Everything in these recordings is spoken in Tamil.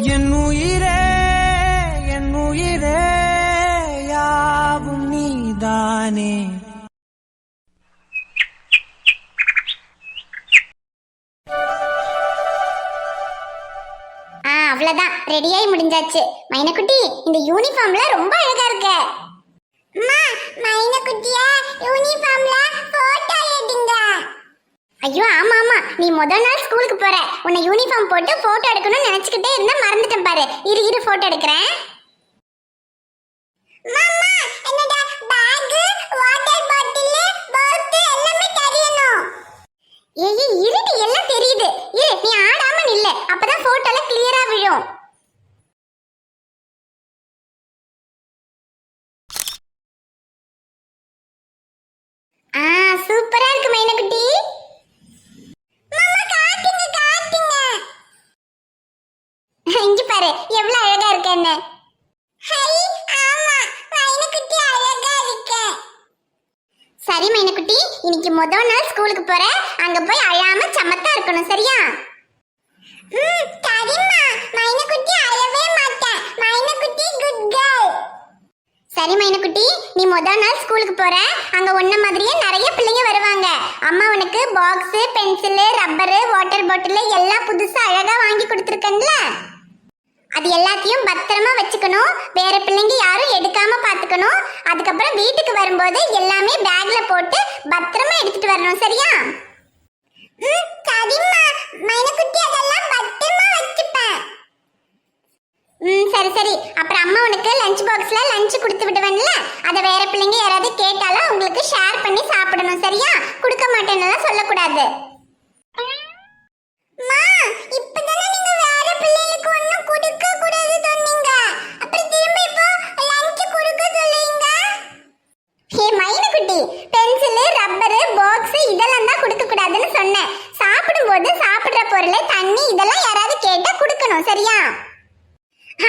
என் உயிரே என் உயிரே யாவும் நீதானே. அவ்வளவுதான், ரெடியாகி முடிஞ்சாச்சு. மைனக்குட்டி, இந்த யூனிஃபார்ம்ல ரொம்ப அழகா இருக்க. மைனக்குட்டியா, யூனிஃபார்ம்ல போட்டோ எடுங்க. ஐயோ ஆமா ஆமா, நீ முதல் நாள் ஸ்கூலுக்கு போற, உன்னை யூனிஃபார்ம் போட்டு போட்டோ எடுக்கணும்னு நினைச்சுக்கிட்டே இருந்தா மறந்துட்டேன் பாரு. இரு போட்டோ எடுக்கிறேன். ஏய் இருடி, எல்லாம் தெரியுது. நீ ஆடாம நில்ல, அப்பதான் போட்டோல கிளியரா விழும். சூப்பரா இருக்கு மைனக்குட்டி. இங்க பாரு எவ்வளவு அழகா இருக்க. என்ன சரி மைனக்குட்டி, இன்னைக்கு முதல் நாள் ஸ்கூலுக்கு போற, அங்க போய் அழாம சமத்தா இருக்கணும், சரியா? சரிம்மா, மைனக்குட்டி அழவே மாட்டேன். மைனக்குட்டி குட் கேர்ள். சரி மைனக்குட்டி, நீ முதல் நாள் ஸ்கூலுக்கு போற, அங்க உன்ன மாதிரியே நிறைய பிள்ளைங்க வருவாங்க. அம்மா உனக்கு box, pencil, rubber, water bottle எல்லாம் புதுசா அழகா வாங்கி கொடுத்துருக்கேன்ல, அது எல்லாத்தையும் பத்திரமா வச்சுக்கணும். வேற பிள்ளைங்க யாரும் எடுக்காம பாத்துக்கணும். அதுக்கப்புறம் வீட்டுக்கு வரும்போது எல்லாமே பேக்ல போட்டு பத்திரமா எடுத்துட்டு வரணும், சரியா? சரிம்மா, மைனக்குட்டி அதெல்லாம் பத்திரமா வச்சுப்பேன். சரி. அப்புறம் அம்மா உனக்கு லஞ்ச் பாக்ஸ்ல லஞ்ச் கொடுத்து விடுவேன்ல, அதை வேற பிள்ளைங்க யாராவது கேட்டாலும் உங்களுக்கு ஷேர் பண்ணி சாப்பிடணும், சரியா? கொடுக்க மாட்டேன்னு சொல்லக்கூடாது. சாப்பிடும்போது சாப்பிடுற பொருள், தண்ணி இதெல்லாம் யாராவது கேட்டா கொடுக்கணும், சரியா?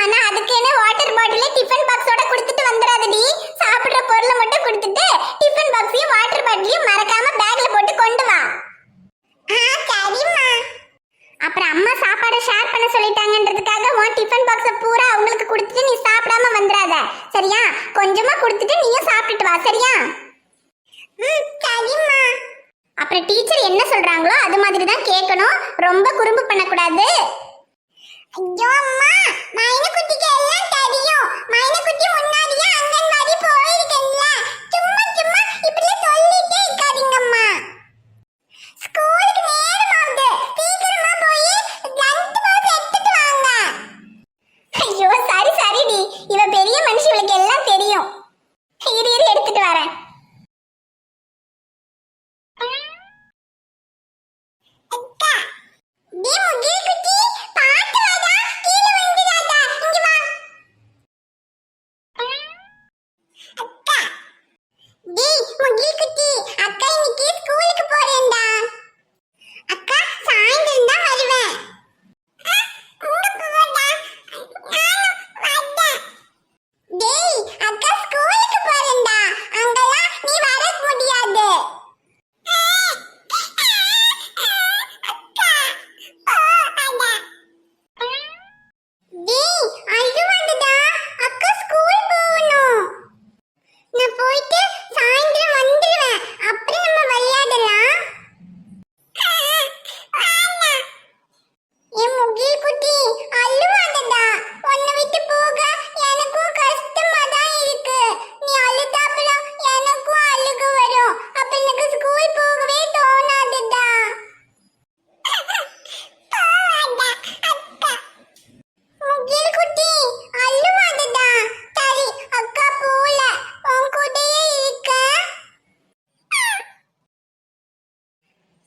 ஆனா அதுக்குன்னு வாட்டர் பாட்டில் டிஃபன் பாக்ஸோட கொடுத்துட்டு வந்துடாதடி. சாப்பிடுற பொருளை மட்டும் கொடுத்துட்டு டிஃபன் பாக்ஸையும் வாட்டர் பாட்டிலையும் மறக்காம பேக்ல போட்டு கொண்டு வா. சரிம்மா. அப்புறம் அம்மா சாப்பாடை ஷேர் பண்ண சொல்லிட்டாங்கன்றதுக்காக உன் டிஃபன் பாக்ஸை பூரா அவங்களுக்கு கொடுத்துட்டு நீ சாப்பிடாம வந்துடாத, சரியா? கொஞ்சமா கொடுத்துட்டு நீயும் சாப்பிட்டுட்டு வா, சரியா? சரிம்மா. அப்புறம் டீச்சர் என்ன சொல்றாங்களோ அது மாதிரி தான் கேட்கணும். ரொம்ப குறும்பு பண்ணக்கூடாது. ஐயோ அம்மா, மைனக்குட்டிக்கு எல்லாம் தெரியும். மைனக்குட்டி முன்னாடியே அங்கன்வாடி போயிருக்கேன்ல. சும்மா இப்படியே சொல்லிட்டே இருக்காதீங்கம்மா. ஸ்கூலுக்கு நேரமாகுது, சீக்கிரமா போய் லஞ்ச் பாக்ஸ் எடுத்துட்டு வாங்க. ஐயோ சரிடி, இவ பெரிய மனுஷி, இவளுக்கு எல்லாம் தெரியும். இரு எடுத்துட்டு வரேன்.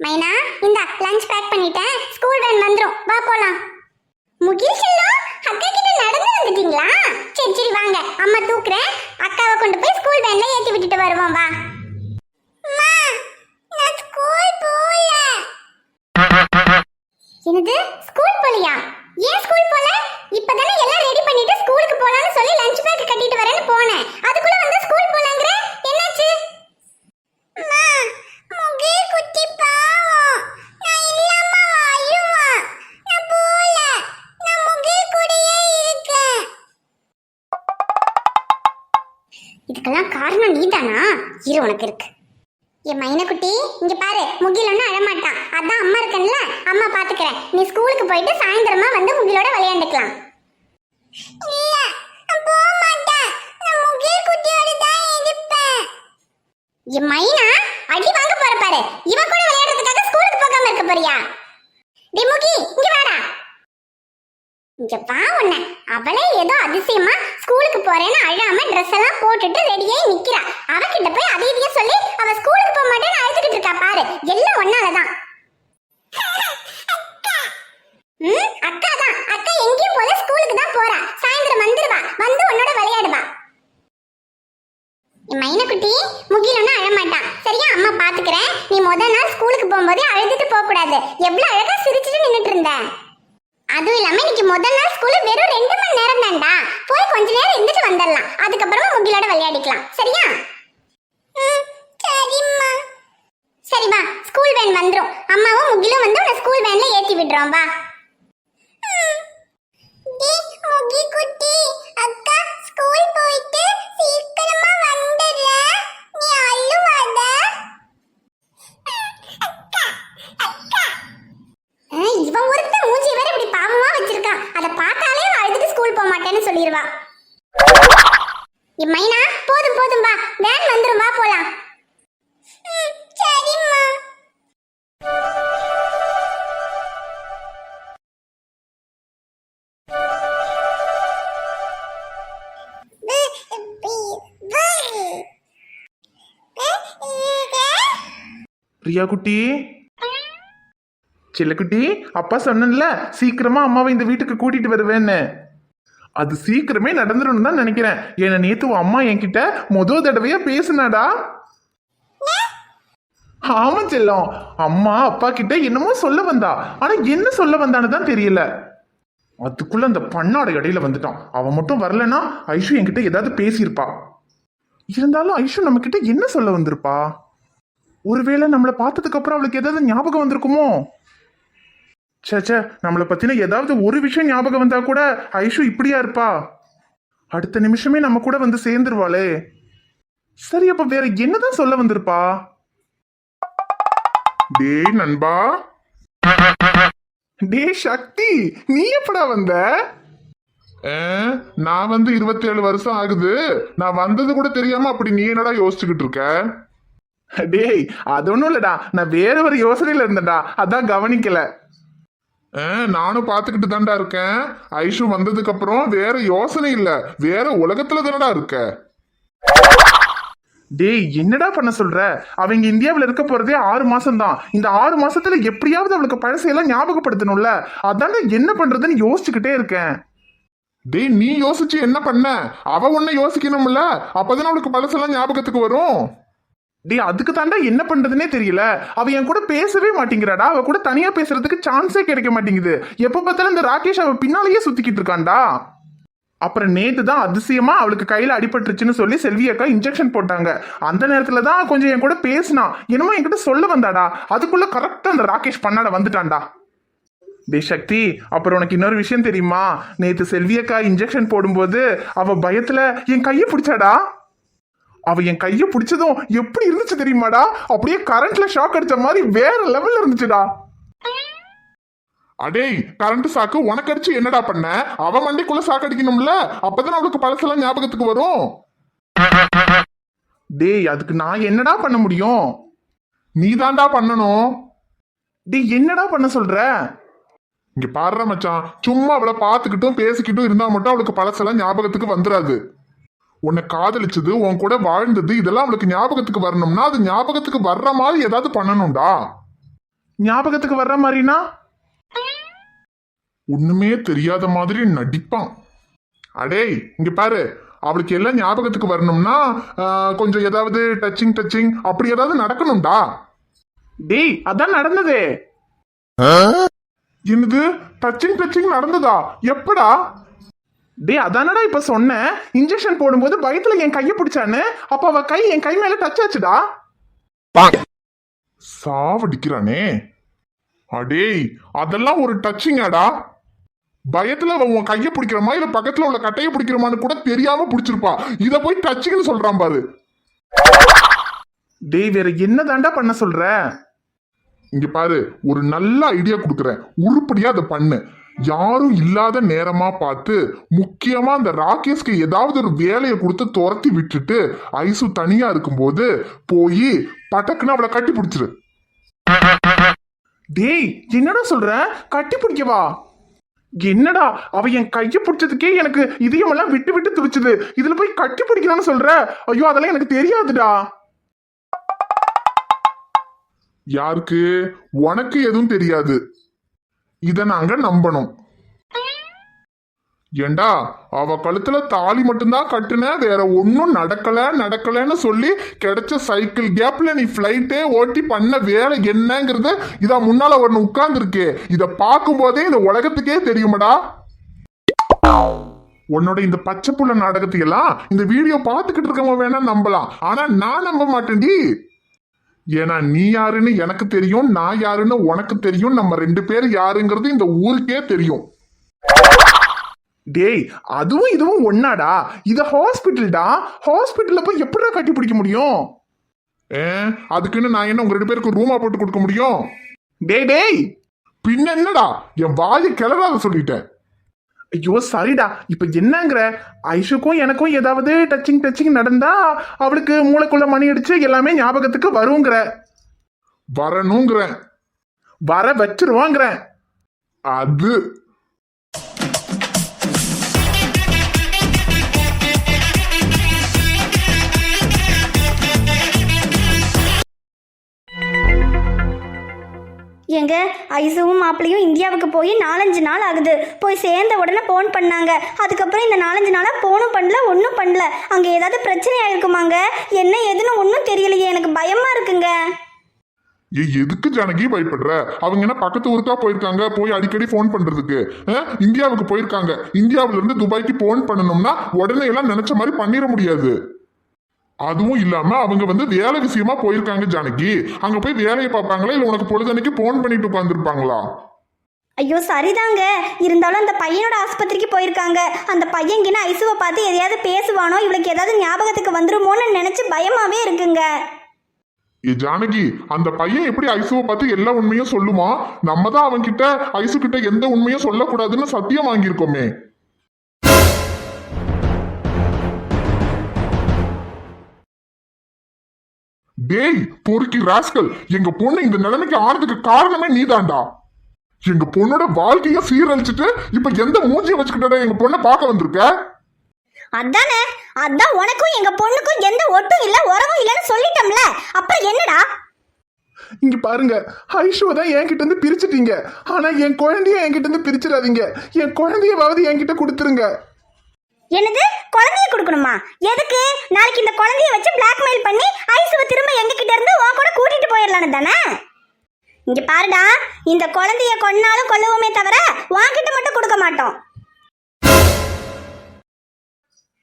மைனா, இந்த லஞ்ச் பேக் பண்ணிட்டேன். ஸ்கூல் வேன் வந்துரும், வா போலாம். முகில் செல்லம், அக்கா கிட்ட நடந்து வந்துட்டீங்களா? சரி வாங்க, அம்மா தூக்குறேன். அக்காவை கொண்டு போய் ஸ்கூல் வேன்ல ஏத்தி விட்டுட்டு வருவோம், வா. என்னது, ஸ்கூல் போலியா? ஏன் ஸ்கூல் போல? இப்பதானே எல்லாம் ரெடி பண்ணிட்டு ஸ்கூலுக்கு போலாம்னு சொல்லி லஞ்ச் பேக் கட்டிட்டு வரேன்னு போனேன். அதுக்குள்ள வந்து ஸ்கூல் போலாங்கற? என்னாச்சு? முகில் குட்டி பாவம், நான் இல்லாம அழுவா. நான் போல, நான் முகில் கூட இதுக்கெல்லாம் காரணம் நீதானா? இரு உனக்கு இருக்கு. என் மைனக்குட்டி இங்க பாரு, முகில் ஒன்னும் அழமாட்டான். அதான் அம்மா இருக்கேன்ல, அம்மா பாத்துக்கிறேன். நீ ஸ்கூலுக்கு போயிட்டு சாயந்தரமா வந்து முகிலோட விளையாண்டுக்கலாம். இல்ல, நான் போக மாட்டேன். நான் முகில் குட்டியோட தான் இருப்பேன். என் மைனா அடி வாங்க போற பாரு. இவன் கூட விளையாடுறதுக்காக ஸ்கூலுக்கு போகாம இருக்க போறியா? டேய் முகி, இங்க வாடா. இங்க வா உன்ன. அவளே ஏதோ அதிசயமா ஸ்கூலுக்கு போறேன்னு அழாம ட்ரெஸ் எல்லாம் போட்டுட்டு ரெடியாகி நிக்கிறா. அவகிட்ட போய் அதை இதையும் சொல்லி அவ ஸ்கூலுக்கு போக மாட்டேன்னு அழுதுகிட்டு இருக்கா பாரு. எல்லாம் ஒன்னாலதான். அக்கா தான். அக்கா எங்கேயும் போல ஸ்கூலுக்கு தான் போறா. சாயந்தரம் வந்துருவா. வந்து உன்னோட விளையாடுவா. மைனக்குட்டி முகில் ஒன்னும் அழமாட்டான். சரியா? அம்மா பாத்துக்கிறேன். நீ முதல் நாள் ஸ்கூலுக்கு போகும்போதே அழுதுட்டு போக கூடாது. எவ்வளவு அழகா சிரிச்சுட்டு நின்னுட்டு இருந்த. அதுவும் இல்லாம இன்னைக்கு முதல் நாள் ஸ்கூல்ல வெறும் 2 மணி நேரம் தான்டா. போய் கொஞ்ச நேரம் இருந்துட்டு வந்துடலாம். அதுக்கப்புறமா முகிலோட விளையாடிக்கலாம். சரியா? சரிம்மா. சரி வா, ஸ்கூல் வேன் வந்துரும். அம்மாவும் முகிலும் வந்து உன்னை ஸ்கூல் வேன்ல ஏத்தி விடுறோம். வா. முகி குட்டி, அக்கா ஸ்கூல் போயிட்டு சீக்கிரமா வந்துடுற. நீ அழுவாத. இவன் ஒருத்தன் மூஞ்சி வேற இப்படி பாவமா வச்சிருக்கான். அத பார்த்தாலே அழுதுட்டு ஸ்கூல் போக மாட்டேன்னு சொல்லிடுவா. மைனா போதும் போதும் வா, வேன் வந்துரும். வா போலாம். சரிம்மா. பிரியா குட்டி, செல்லக்குட்டி, அப்பா சொன்னல சீக்கிரமா அம்மாவை இந்த வீட்டுக்கு கூட்டிட்டு வருவேன்னு. அது சீக்கிரமே நடந்துரும் தான் நினைக்கிறேன். ஏன்னா நேத்து உன் அம்மா என்கிட்ட முதல் தடவையா பேசுனாடா. ஆமா செல்லம், அம்மா அப்பா கிட்ட என்னமோ சொல்ல வந்தா. ஆனா என்ன சொல்ல வந்தான்னு தான் தெரியல. அதுக்குள்ள அந்த பண்ணாட இடையில வந்துட்டான். அவன் மட்டும் வரலன்னா ஐஷு என்கிட்ட ஏதாவது பேசியிருப்பா. இருந்தாலும் ஐஷு நம்ம கிட்ட என்ன சொல்ல வந்திருப்பா? ஒருவேளை நம்மளை பார்த்ததுக்கு அப்புறம் அவளுக்கு ஏதாவது ஞாபகம் வந்திருக்குமோ? சே, நம்மளை பத்தின ஏதாவது ஒரு விஷயம் ஞாபகம் வந்தா கூட ஐஷு இப்படியா இருப்பா? அடுத்த நிமிஷமே நம்ம கூட வந்து சேர்ந்துருவாளே. சரி, அப்ப வேற என்னதான் சொல்ல வந்திருப்பா? டேய் நண்பா, டேய் சக்தி, நீ எப்படா வந்த? நான் வந்து 27 வருஷம் ஆகுது. நான் வந்தது கூட தெரியாம அப்படி நீ என்னடா யோசிச்சுக்கிட்டு இருக்க? டேய் அது ஒண்ணும் இல்லடா, நான் வேற ஒரு யோசனையில இருந்தேன்டா, அதான் கவனிக்கல. நானும் பாத்துக்கிட்டு தான்டா இருக்கேன். ஐஷு வந்ததுக்கு அப்புறம் வேற யோசனை இல்ல, வேற உலகத்துல தானடா இருக்க. டேய் என்னடா பண்ண சொல்ற? அவங்க இந்தியாவில் இருக்க போறதே 6 மாசம் தான். இந்த 6 மாசத்துல எப்படியாவது அவளுக்கு பழசையெல்லாம் ஞாபகப்படுத்தணும்ல. அதான்டா என்ன பண்றதுன்னு யோசிச்சுக்கிட்டே இருக்கேன். டேய் நீ யோசிச்சு என்ன பண்ண? அவ ஒன்ன யோசிக்கணும்ல, அப்பதான் அவளுக்கு பழசெல்லாம் ஞாபகத்துக்கு வரும். டேய் அதுக்கு தாண்டா என்ன பண்றதுன்னே தெரியல. அவ என் கூட பேசவே மாட்டேங்கிறாடா. அவ கூட தனியா பேசுறதுக்கு சான்ஸே கிடைக்க மாட்டேங்குது. எப்ப பார்த்தாலும் இந்த ராகேஷ் அவ பின்னாலேயே சுத்திக்கிட்டு இருக்கான்டா. அப்புறம் நேத்து தான் அதிசயமா அவளுக்கு கையில அடிபட்டுருச்சுன்னு சொல்லி செல்வி அக்கா இன்ஜெக்ஷன் போட்டாங்க. அந்த நேரத்துல தான் கொஞ்சம் என் கூட பேசினா. என்னமோ என்கிட்ட சொல்ல வந்தாடா. அதுக்குள்ள கரெக்டா அந்த ராகேஷ் பண்ணாட வந்துட்டான்டா. டே சக்தி, அப்புறம் உனக்கு இன்னொரு விஷயம் தெரியுமா? நேத்து செல்வி அக்கா இன்ஜெக்ஷன் போடும்போது அவ பயத்துல என் கையை பிடிச்சாடா. அவ என் கையை பிடிச்சதும் எப்படி இருந்துச்சு தெரியுமாடா? அப்படியே கரண்ட்ல ஷாக் அடிச்ச மாதிரி வேற லெவல்ல இருந்துச்சுடா. அடேய் கரண்ட் சாக்கு உனக்கு அடிச்சு என்னடா பண்ண? அவ மண்டைக்குள்ள சாக்கு அடிக்கணும்ல, அப்பதான் அவளுக்கு பழசெல்லாம் ஞாபகத்துக்கு வரும். டேய் அதுக்கு நான் என்னடா பண்ண முடியும்? நீ தாண்டா பண்ணணும். டேய் என்னடா பண்ண சொல்ற? இங்க பாடுற மச்சான், சும்மா அவளை பார்த்துக்கிட்டும் பேசிக்கிட்டும் இருந்தா மட்டும் அவளுக்கு பழசெல்லாம் ஞாபகத்துக்கு வந்துடாது. உன்னை காதலிச்சது, உன் கூட வாழ்ந்தது, இதெல்லாம் அவளுக்கு ஞாபகத்துக்கு வரணும்னா அது ஞாபகத்துக்கு வர்ற மாதிரி ஏதாவது பண்ணணும்டா. ஞாபகத்துக்கு வர்ற மாதிரினா? ஒண்ணுமே தெரியாத மாதிரி நடிப்பான். அடேய் இங்க பாரு, அவளுக்கு எல்லாம் ஞாபகத்துக்கு வரணும்னா கொஞ்சம் ஏதாவது டச்சிங் அப்படி ஏதாவது நடக்கணும்டா. டேய் அதான் நடந்ததே. என்னது டச்சிங் நடந்ததா? எப்படா? டேய் அதானடா இப்ப சொன்னேன். இன்ஜெக்ஷன் போடும்போது பயத்துல என் கையை பிடிச்சான்னு. அப்ப அவ கை என் கை மேல டச் ஆச்சுடா. சாவடிக்கிறானே. அடேய் அதெல்லாம் ஒரு டச்சிங்காடா. பயத்துல அவன் உன் கையை பிடிக்கிறமா இல்ல பக்கத்துல உள்ள கட்டையை பிடிக்கிறமான்னு கூட தெரியாம பிடிச்சிருப்பா. இத போய் டச்சுன்னு சொல்றான் பாரு. டேய் வேற என்ன தாண்டா பண்ண சொல்ற? இங்க பாரு, ஒரு நல்ல ஐடியா கொடுக்குறேன், உருப்படியா அதை பண்ணு. யாரும் இல்லாத நேரமா பார்த்து முக்கியமா அந்த ராகேஷ்க்கு ஏதாவது ஒரு வேலையை கொடுத்து துரத்தி விட்டுட்டு ஐசு தனியா இருக்கும்போது போய் பட்டக்குன்னு அவளை கட்டி பிடிச்சிரு. டேய் என்னடா சொல்ற? கட்டி பிடிக்கவா? என்னடா அவ என் கையை பிடிச்சதுக்கே எனக்கு இதயமெல்லாம் விட்டு விட்டு துடிச்சுது, இதுல போய் கட்டி பிடிக்கலாம்னு சொல்ற? ஐயோ அதெல்லாம் எனக்கு தெரியாதுடா. யாருக்கு? உனக்கு எதுவும் தெரியாது, இத நாங்க நம்பணும். ஏண்டா அவ கழுத்துல தாலி மட்டும்தான் கட்டுன, வேற ஒன்னும் நடக்கலன்னு சொல்லி கிடைச்ச சைக்கிள் கேப்ல நீ பிளைட்டே ஓட்டி பண்ண வேலை என்னங்கிறத இதா முன்னால ஒன்னு உட்கார்ந்து இருக்கே, இத பார்க்கும் போதே இந்த உலகத்துக்கே தெரியுமாடா. உன்னோட இந்த பச்சை புள்ள நாடகத்தையெல்லாம் இந்த வீடியோ பார்த்துக்கிட்டு இருக்கவங்க வேணா நம்பலாம், ஆனா நான் நம்ப மாட்டேன்டி. ஏன்னா நீ யாருன்னு எனக்கு தெரியும், நான் யாருன்னு உனக்கு தெரியும், நம்ம 2 பேர் யாருங்கிறது இந்த ஊருக்கே தெரியும். டேய் அதுவும் இதுவும் ஒன்னாடா? இது ஹாஸ்பிட்டல்டா, ஹாஸ்பிட்டல்ல போய் எப்படிடா கட்டி பிடிக்க முடியும்? அதுக்குன்னு நான் என்ன உங்க 2 பேருக்கு ரூமா போட்டு கொடுக்க முடியும்? டேய் டேய் பின்ன என்னடா, என் வாயை கிளறாத சொல்லிட்டேன். ஐயோ சரிடா, இப்ப என்னங்கிற? ஐஷுக்கும் எனக்கும் ஏதாவது டச்சிங் நடந்தா அவளுக்கு மூளைக்குள்ள மணி அடிச்சு எல்லாமே ஞாபகத்துக்கு வருங்கிற? வரணுங்கிறேன். வர வச்சிருவாங்கிறேன். அது எங்க ஐசுவும் மாப்பிளையும் இந்தியாவுக்கு போய் 4-5 நாள் ஆகுது. போய் சேர்ந்த உடனே ஃபோன் பண்ணாங்க. அதுக்கப்புறம் இந்த 4-5 நாளாக ஃபோனும் பண்ணல, ஒன்றும் பண்ணல. அங்கே ஏதாவது பிரச்சனை ஆயிருக்குமாங்க? என்ன ஏதுன்னு ஒன்றும் தெரியலையே, எனக்கு பயமா இருக்குங்க. எதுக்கு ஜானகி பயப்படுற? அவங்க என்ன பக்கத்து ஊருக்கா போயிருக்காங்க போய் அடிக்கடி போன் பண்றதுக்கு? இந்தியாவுக்கு போயிருக்காங்க. இந்தியாவில இருந்து துபாய்க்கு போன் பண்ணணும்னா உடனே எல்லாம் நினைச்ச மாதிரி பண்ணிட முடியாது. அதுவும் இல்லாம அவங்க வேலை விஷயமா போயிருக்காங்க ஜானகி. அங்க போய் வேலையை பார்ப்பாங்களா இல்ல உனக்கு பொழுதன்னைக்கு போன் பண்ணிட்டு உட்காந்துருப்பாங்களா? ஐயோ சரிதாங்க, இருந்தாலும் அந்த பையனோட ஆஸ்பத்திரிக்கு போயிருக்காங்க. அந்த பையன்கிட்ட ஐசுவை பார்த்து எதையாவது பேசுவானோ, இவளுக்கு ஏதாவது ஞாபகத்துக்கு வந்துருமோன்னு நினைச்சு பயமாவே இருக்குங்க. ஜானகி, அந்த பையன் எப்படி ஐசுவை பார்த்து எல்லா உண்மையும் சொல்லுமா? நம்ம தான் அவன் கிட்ட ஐசு கிட்ட எந்த உண்மையும் சொல்லக்கூடாதுன்னு சத்தியம் வாங்கியிருக்கோமே. டேய் பொறுக்கி ராஸ்கல், எங்க பொண்ணு இந்த நிலைமைக்கு ஆனதுக்கு காரணமே நீதான்டா. எங்க பொண்ணோட வாழ்க்கைய சீரழிச்சிட்டு இப்ப எந்த மூஞ்சிய வச்சுக்கிட்ட எங்க பொண்ணை பார்க்க வந்திருக்க? அதானே, அதான் உனக்கும் எங்க பொண்ணுக்கும் எந்த ஒட்டும் இல்ல உறவும் இல்லன்னு சொல்லிட்டோம்ல, அப்புறம் என்னடா? இங்க பாருங்க, ஐஷுவை தான் என்கிட்ட இருந்து பிரிச்சுட்டீங்க, ஆனா என் குழந்தைய என்கிட்ட இருந்து பிரிச்சிடாதீங்க. என் குழந்தையவாவது என்கிட்ட கொடுத்துருங்க. என்னது, குழந்தைய கொடுக்கணுமா? எதுக்கு? நாளைக்கு இந்த குழந்தைய வச்சு பிளாக்மெயில் பண்ணி ஐசுவை திரும்ப எங்க கிட்ட இருந்து உன் கூட கூட்டிட்டு போயிடலான்னு தானே? இங்க பாருடா, இந்த குழந்தைய கொன்னாலும் கொல்லுவோமே தவிர உன்கிட்ட மட்டும் கொடுக்க மாட்டோம்.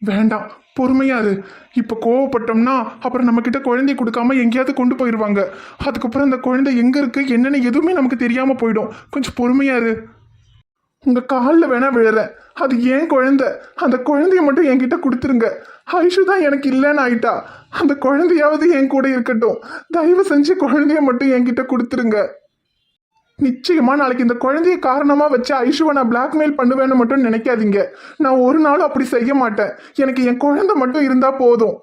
வேண்டாம், பொறுமையாரு. இப்ப கோவப்பட்டோம்னா அப்புறம் நம்ம கிட்ட குழந்தைய கொடுக்காம எங்கேயாவது கொண்டு போயிருவாங்க. அதுக்கப்புறம் அந்த குழந்தை எங்க இருக்கு என்னன்னு எதுவுமே நமக்கு தெரியாம போயிடும். கொஞ்சம் பொறுமையாரு. உங்க காலில் வேணா விழுறேன், அது ஏன் குழந்தை, அந்த குழந்தைய மட்டும் என்கிட்ட கொடுத்துருங்க. ஐஷு தான் எனக்கு இல்லைன்னு ஆயிட்டா, அந்த குழந்தையாவது என் கூட இருக்கட்டும். தயவு செஞ்சு குழந்தைய மட்டும் என்கிட்ட கொடுத்துருங்க. நிச்சயமா நாளைக்கு இந்த குழந்தைய காரணமா வச்சு ஐஷுவை நான் பிளாக்மெயில் பண்ணுவேன்னு மட்டும் நினைக்காதீங்க. நான் ஒரு நாளும் அப்படி செய்ய மாட்டேன். எனக்கு என் குழந்தை மட்டும் இருந்தா போதும்.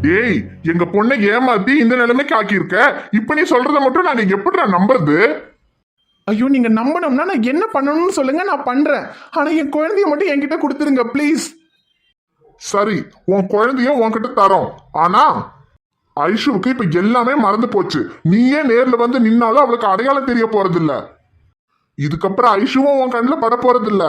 டேய், எங்க பொண்ணை ஏமாத்தி இந்த நிலைமைக்கு ஆக்கியிருக்க. இப்ப நீ சொல்றத மட்டும் நாங்க எப்படிடா நம்புறது? ஐயோ நீங்க நம்பணும்னா நான் என்ன பண்ணணும்னு சொல்லுங்க, நான் பண்றேன். ஆனா என் குழந்தைய மட்டும் என்கிட்ட கொடுத்துருங்க ப்ளீஸ். சரி, உன் குழந்தைய உன்கிட்ட தரோம். ஆனா ஐஷுவுக்கு இப்ப எல்லாமே மறந்து போச்சு. நீயே நேர்ல வந்து நின்னாலும் அவளுக்கு அடையாளம் தெரிய போறதில்ல. இதுக்கப்புறம் ஐஷுவும் உன் கண்ணுல பட போறதில்ல.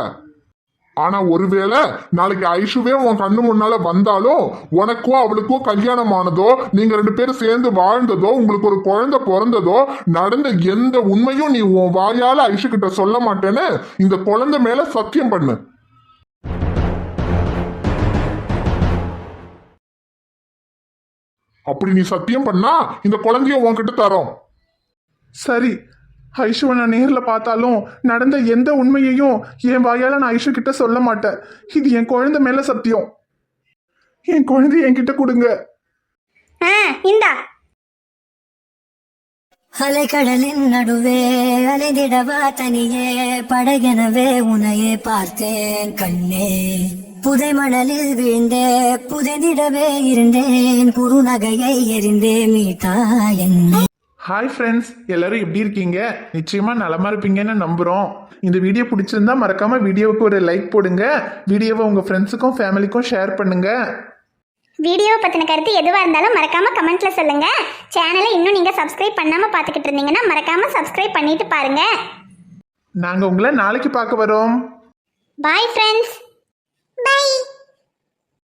ஆனா ஒருவேளை நாளைக்கு ஐஷுவே உன் கண்ணு முன்னால வந்தாலும் உனக்கும் அவளுக்கும் கல்யாணம் ஆனதோ, நீங்க 2 பேரும் சேர்ந்து வாழ்ந்ததோ, உங்களுக்கு ஒரு குழந்தை பிறந்ததோ நடந்த எந்த உண்மையும் நீ உன் வாயால ஐஷு கிட்ட சொல்ல மாட்டேன்னு இந்த குழந்தை மேல சத்தியம் பண்ணு. அப்படி நீ சத்தியம் பண்ணா இந்த குழந்தைய உன்கிட்ட தரோம். சரி, ஐஷுவை நான் நேரில் பார்த்தாலும் நடந்த எந்த உண்மையையும் என் வாயால நான் ஐஷு கிட்ட சொல்ல மாட்டேன். இது என் குழந்தை மேல சத்தியம். என் குழந்தைய என்கிட்ட கொடுங்க. இந்தா. அலைக்கடலின் நடுவே அலைந்திடவா தனியே படகெனவே உனையே பார்த்தேன் கண்ணே. புதை மணலில் விழுந்தே புதைந்திடவே இருந்தேன் குறுநகையை எரிந்தே மீட்டா என்னை. ஹாய் ஃப்ரெண்ட்ஸ், எல்லாரும் எப்படி இருக்கீங்க? நிச்சயமா நலமா இருப்பீங்கன்னு நம்புறோம். இந்த வீடியோ பிடிச்சிருந்தா மறக்காம வீடியோவுக்கு ஒரு லைக் போடுங்க. வீடியோவை உங்க ஃப்ரெண்ட்ஸுக்கும் ஃபேமிலிக்கும் ஷேர் பண்ணுங்க. வீடியோவை பற்றின கருத்து எதுவாக இருந்தாலும் மறக்காமல் கமெண்ட்டில் சொல்லுங்கள். சேனலை இன்னும் நீங்கள் சப்ஸ்கிரைப் பண்ணாமல் பார்த்துக்கிட்டு இருந்தீங்கன்னா மறக்காமல் சப்ஸ்கிரைப் பண்ணிட்டு பாருங்கள். நாங்கள் உங்களை நாளைக்கு பார்க்க வரோம். Bye friends. பை.